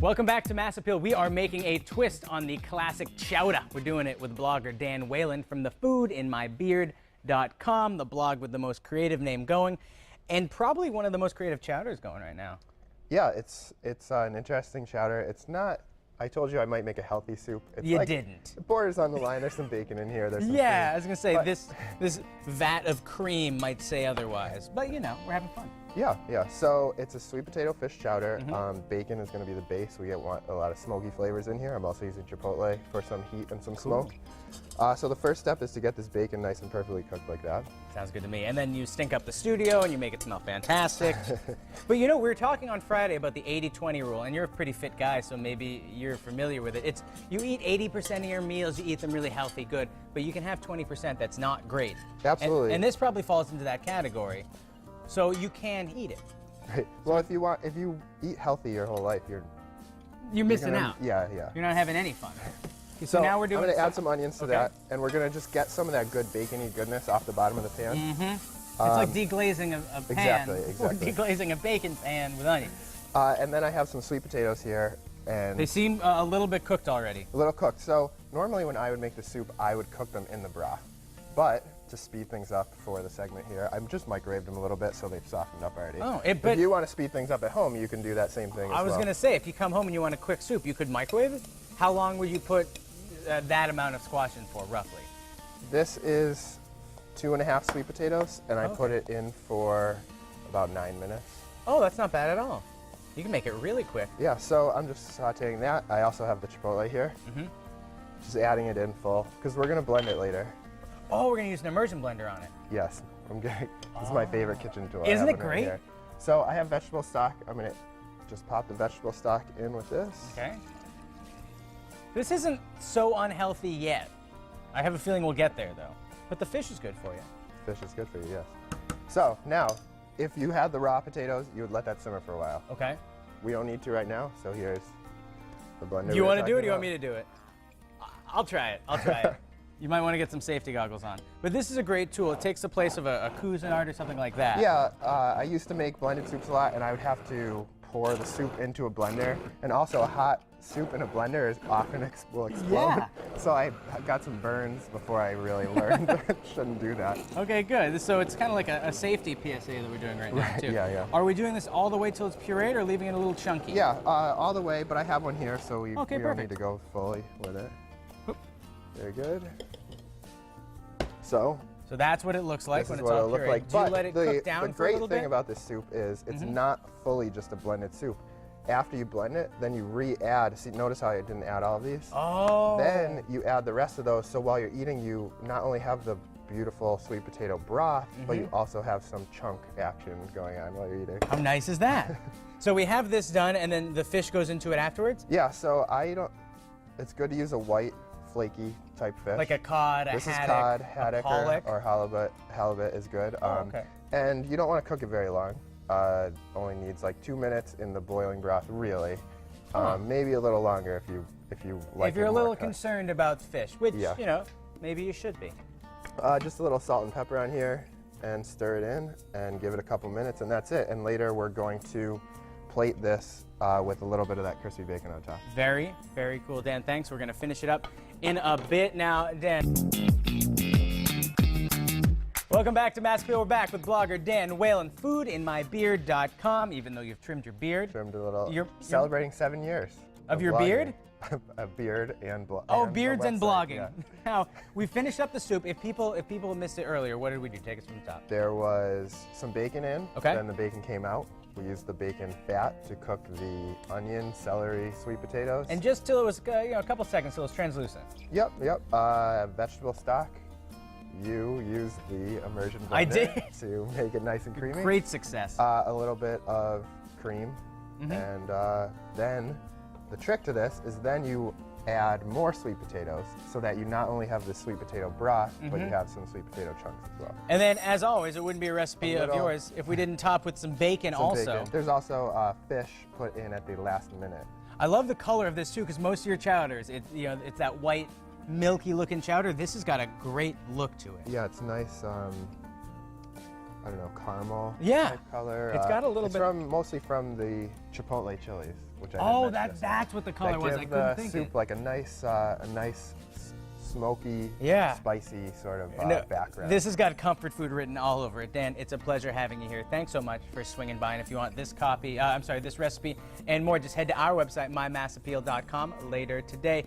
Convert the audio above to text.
Welcome back to Mass Appeal. We are making a twist on the classic chowder. We're doing it with blogger Dan Whalen from thefoodinmybeard.com, the blog with the most creative name going, and probably one of the most creative chowders going right now. Yeah, it's an interesting chowder. It's not. I told you I might make a healthy soup. It's you didn't. It borders on the line. There's some bacon in here. There's some cream. I was gonna say this vat of cream might say otherwise, but you know, we're having fun. Yeah. So it's a sweet potato fish chowder. Bacon is going to be the base. We want a lot of smoky flavors in here. I'm also using chipotle for some heat and some smoke. So the first step is to get this bacon nice and perfectly cooked like that. Sounds good to me. And then you stink up the studio and you make it smell fantastic. But you know, we were talking on Friday about the 80-20 rule, and you're a pretty fit guy, so maybe you're familiar with it. It's you eat 80% of your meals, you eat them really healthy, good, but you can have 20% that's not great. Absolutely. And this probably falls into that category. So you can eat it. Right. Well, if you eat healthy your whole life, you're missing out. Yeah. You're not having any fun. Okay, so now we're doing. I'm going to add some onions to that, and we're going to just get some of that good bacony goodness off the bottom of the pan. It's like deglazing a pan. Exactly. Or deglazing a bacon pan with onions. And then I have some sweet potatoes here, and they seem a little bit cooked already. A little cooked. So normally when I would make the soup, I would cook them in the broth, but to speed things up for the segment here, I've just microwaved them a little bit so they've softened up already. But if you want to speed things up at home, you can do that same thing as well. I was going to say, if you come home and you want a quick soup, you could microwave it. How long would you put that amount of squash in for, roughly? This is 2.5 sweet potatoes, and I put it in for about 9 minutes. Oh, that's not bad at all. You can make it really quick. Yeah, so I'm just sauteing that. I also have the chipotle here. Just adding it in full, because we're going to blend it later. Oh, we're going to use an immersion blender on it. Yes, this is my favorite kitchen tool. Isn't it great? Right, so I have vegetable stock. I'm going to just pop the vegetable stock in with this. Okay. This isn't so unhealthy yet. I have a feeling we'll get there, though. But the fish is good for you. Fish is good for you, yes. So now, if you had the raw potatoes, you would let that simmer for a while. Okay. We don't need to right now, so here's the blender. Do you want to do it, or do you want me to do it? I'll try it. You might want to get some safety goggles on. But this is a great tool. It takes the place of a Cuisinart or something like that. Yeah, I used to make blended soups a lot, and I would have to pour the soup into a blender. And also, a hot soup in a blender is often will explode. Yeah. So I got some burns before I really learned that shouldn't do that. Okay, good. So it's kind of like a safety PSA that we're doing right now, too. Yeah. Are we doing this all the way till it's pureed, or leaving it a little chunky? Yeah, all the way, but I have one here, so we don't need to go fully with it. Very good. So that's what it looks like when it's all pureed. Like. Do you let it cook down the for a little bit? great thing about this soup is it's not fully just a blended soup. After you blend it, then you re-add. See, notice how I didn't add all of these? Oh. Then you add the rest of those, so while you're eating, you not only have the beautiful sweet potato broth, but you also have some chunk action going on while you're eating. How nice is that? So we have this done, and then the fish goes into it afterwards? Yeah, so it's good to use a white, flaky type fish. Like a cod, a haddock, This is cod, haddock, pollock. or halibut. Halibut is good. Okay. And you don't want to cook it very long. Only needs like 2 minutes in the boiling broth, really. Maybe a little longer if you like. If you're a little concerned about fish, which you know, maybe you should be. Just a little salt and pepper on here, and stir it in, and give it a couple minutes, and that's it. And later we're going to plate this with a little bit of that crispy bacon on top. Very, very cool, Dan. Thanks. We're going to finish it up in a bit now, Dan. Welcome back to Mass Appeal. We're back with blogger Dan Whalen, foodinmybeard.com. Even though you've trimmed your beard. Trimmed a little. You're celebrating 7 years. Of your beard? A beard and blogging. Oh, beards and blogging. Yeah. Now, we finished up the soup. If people missed it earlier, what did we do? Take us from the top. There was some bacon in. Okay. Then the bacon came out. We used the bacon fat to cook the onion, celery, sweet potatoes. And just till it was a couple seconds till it was translucent. Yep. Vegetable stock. You used the immersion blender. I did. To make it nice and creamy. Great success. A little bit of cream. And then the trick to this is then you add more sweet potatoes so that you not only have the sweet potato broth, but you have some sweet potato chunks as well. And then, as always, it wouldn't be a recipe of yours if we didn't top with some bacon also. Bacon. There's also fish put in at the last minute. I love the color of this too, because most of your chowders, it's that white, milky looking chowder. This has got a great look to it. Yeah, it's nice. I don't know, caramel Yeah. type color. It's got a little it's bit- mostly from the Chipotle chilies, which I Oh, didn't mention. that's what the color was. I Give couldn't the think soup it. like a nice smoky, Yeah. spicy sort of No, background. this has got comfort food written all over it. Dan, it's a pleasure having you here. Thanks so much for swinging by. And if you want this this recipe and more, just head to our website, mymassappeal.com later today.